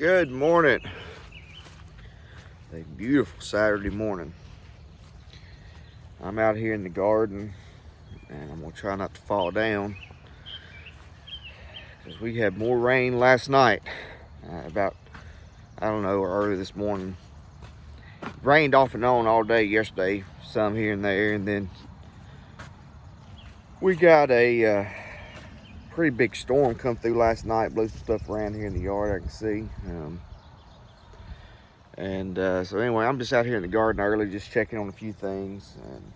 Good morning. A beautiful Saturday morning. I'm out here in the garden and I'm gonna try not to fall down because we had more rain last night. About, I don't know, early this morning. Rained off and on all day yesterday, some here and there, and then we got a pretty big storm come through last night, blew some stuff around here in the yard I can see. So anyway, I'm just out here in the garden early, just checking on a few things. And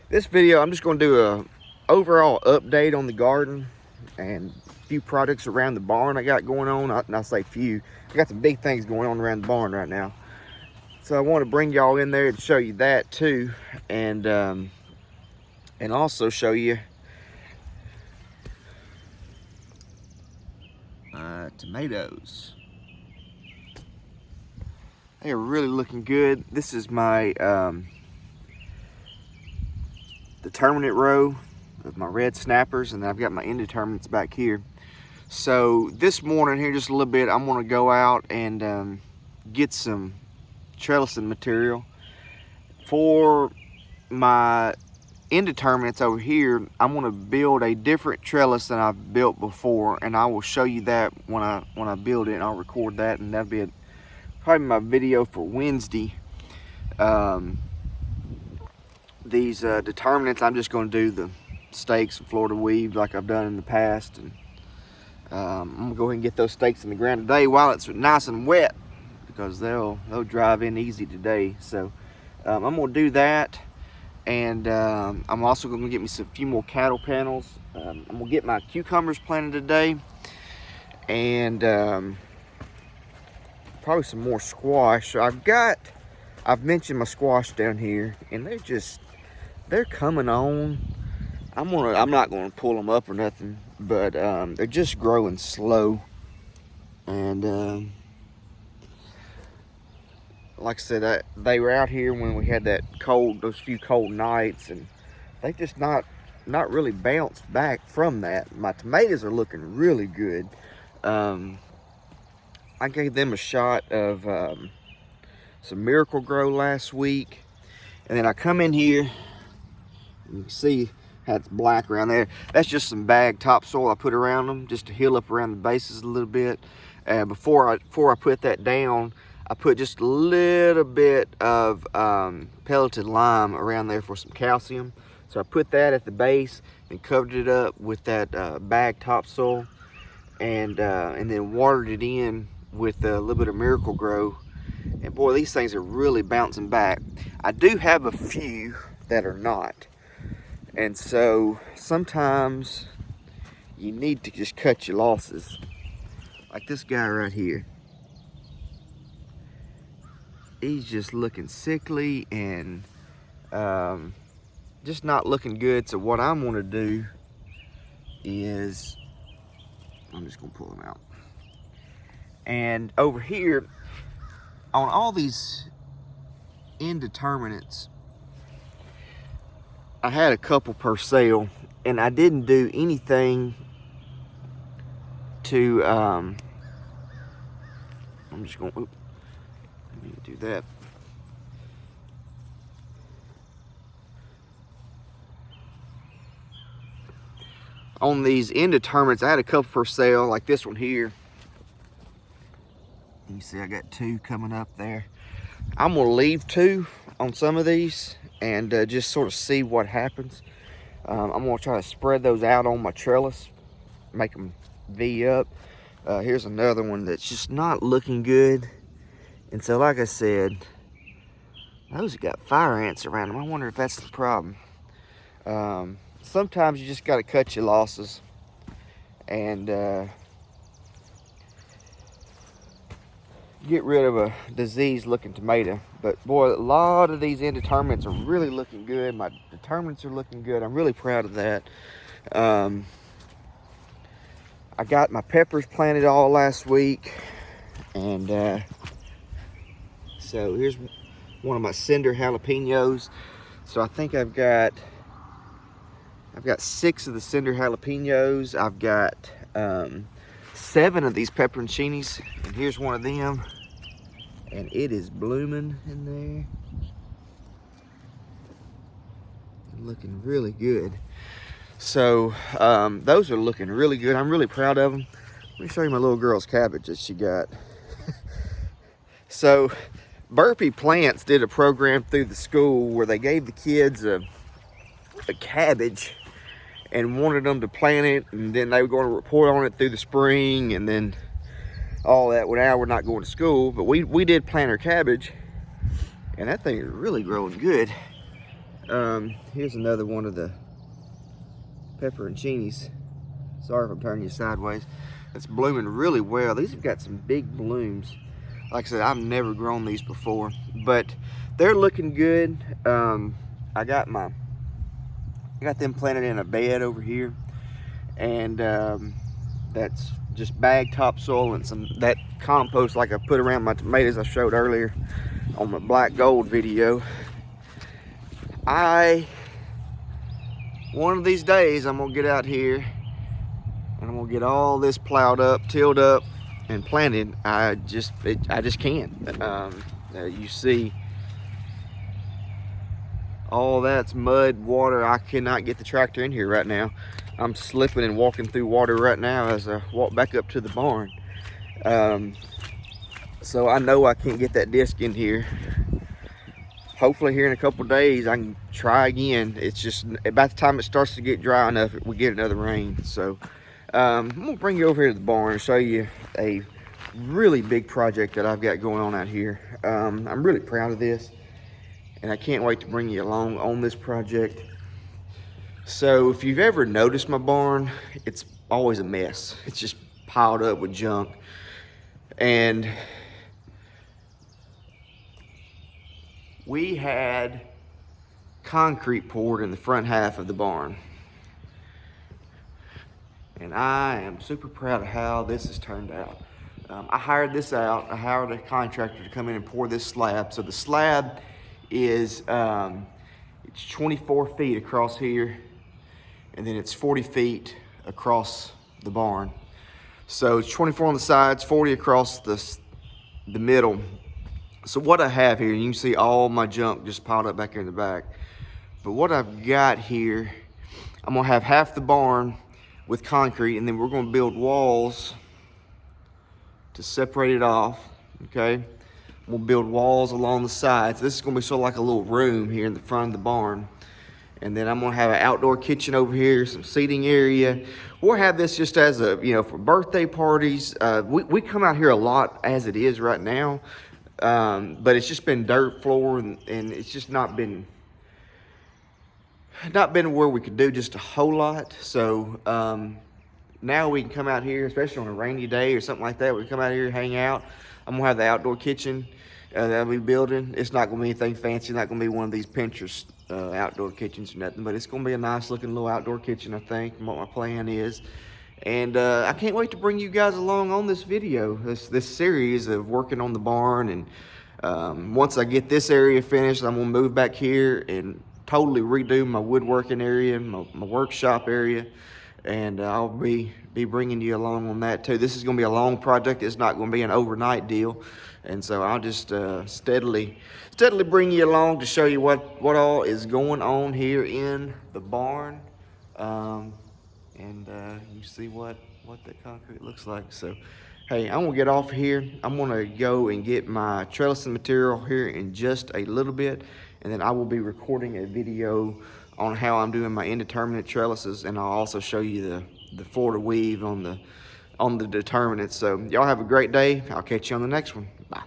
this video, I'm just going to do a overall update on the garden and a few projects around the barn I got going on. I say few, I got some big things going on around the barn right now. So I want to bring y'all in there and show you that too, and also show you tomatoes. They are really looking good. This is my determinate row of my red snappers, and I've got my indeterminates back here. So this morning here, just a little bit, I'm gonna go out and get some trellising material for my indeterminates over here. I'm gonna build a different trellis than I've built before, and I will show you that when I build it, and I'll record that, and that'll be probably my video for Wednesday. These determinants, I'm just going to do the stakes and Florida weave like I've done in the past, and I'm gonna go ahead and get those stakes in the ground today while it's nice and wet, because they'll drive in easy today. So I'm gonna do that, and I'm also gonna get me a few more cattle panels. I'm gonna get my cucumbers planted today, and probably some more squash. So I've mentioned my squash down here, and they're coming on. I'm not gonna pull them up or nothing, but they're just growing slow. And like I said, they were out here when we had those few cold nights, and they just not really bounced back from that. My tomatoes are looking really good. I gave them a shot of some Miracle-Gro last week, and then I come in here, and you can see how it's black around there. That's just some bagged topsoil I put around them just to heal up around the bases a little bit. Before I put that down, I put just a little bit of pelleted lime around there for some calcium. So I put that at the base and covered it up with that bagged topsoil, and then watered it in with a little bit of Miracle-Gro. And boy, these things are really bouncing back. I do have a few that are not, and so sometimes you need to just cut your losses. Like this guy right here, he's just looking sickly and just not looking good. So what I'm gonna do is I'm just gonna pull him out. And over here, on all these indeterminates, I had a couple per sale, and I didn't do anything to, I'm just going, let me do that. On these indeterminates, I had a couple for sale, like this one here. You see I got two coming up there. I'm gonna leave two on some of these and just sort of see what happens. I'm gonna try to spread those out on my trellis, make them V up. Here's another one that's just not looking good. And so like I said, those have got fire ants around them. I wonder if that's the problem. Sometimes you just gotta cut your losses and get rid of a disease looking tomato. But boy, a lot of these indeterminates are really looking good. My determinates are looking good. I'm really proud of that. I got my peppers planted all last week, and so here's one of my cinder jalapenos. So I think I've got 6 of the cinder jalapenos. I've got 7 of these pepperoncinis, and here's one of them, and it is blooming in there. Looking really good. So those are looking really good. I'm really proud of them. Let me show you my little girl's cabbage that she got. So Burpee Plants did a program through the school where they gave the kids a cabbage and wanted them to plant it, and then they were going to report on it through the spring and then all that. Well, now we're not going to school, but we did plant our cabbage, and that thing is really growing good. Here's another one of the pepperoncinis. Sorry if I'm turning you sideways. It's blooming really well. These have got some big blooms. Like I said, I've never grown these before, but they're looking good. I got them planted in a bed over here, and that's just bag topsoil and some that compost like I put around my tomatoes I showed earlier on my black gold video. One of these days I'm gonna get out here and I'm gonna get all this plowed up, tilled up, and planted. I just can't. You see all that's mud, water. I cannot get the tractor in here right now. I'm slipping and walking through water right now as I walk back up to the barn. So I know I can't get that disc in here. Hopefully here in a couple days I can try again. It's just about the time it starts to get dry enough, we get another rain. So I'm gonna bring you over here to the barn and show you a really big project that I've got going on out here. I'm really proud of this, and I can't wait to bring you along on this project. So if you've ever noticed my barn, it's always a mess. It's just piled up with junk. And we had concrete poured in the front half of the barn. And I am super proud of how this has turned out. I hired this out. I hired a contractor to come in and pour this slab. So the slab is it's 24 feet across here, and then it's 40 feet across the barn. So it's 24 on the sides, 40 across the middle. So what I have here, you can see all my junk just piled up back here in the back. But what I've got here, I'm gonna have half the barn with concrete, and then we're gonna build walls to separate it off, okay? We'll build walls along the sides. This is gonna be sort of like a little room here in the front of the barn. And then I'm gonna have an outdoor kitchen over here, some seating area. We'll have this just as a, for birthday parties. We come out here a lot as it is right now. But it's just been dirt floor, and it's just not been where we could do just a whole lot. So now we can come out here, especially on a rainy day or something like that. We can come out here, hang out. I'm gonna have the outdoor kitchen that I'll be building. It's not gonna be anything fancy. Not gonna be one of these Pinterest outdoor kitchens or nothing, but it's gonna be a nice looking little outdoor kitchen, I think, and what my plan is. And I can't wait to bring you guys along on this video, this series of working on the barn. And once I get this area finished, I'm gonna move back here and totally redo my woodworking area, my workshop area, and I'll be bringing you along on that too. This is gonna be a long project. It's not gonna be an overnight deal, and so I'll just steadily bring you along to show you what all is going on here in the barn. And you see what the concrete looks like. So, hey, I'm gonna get off here. I'm gonna go and get my trellising material here in just a little bit, and then I will be recording a video on how I'm doing my indeterminate trellises, and I'll also show you the Florida weave on the determinate. So y'all have a great day. I'll catch you on the next one. Bye.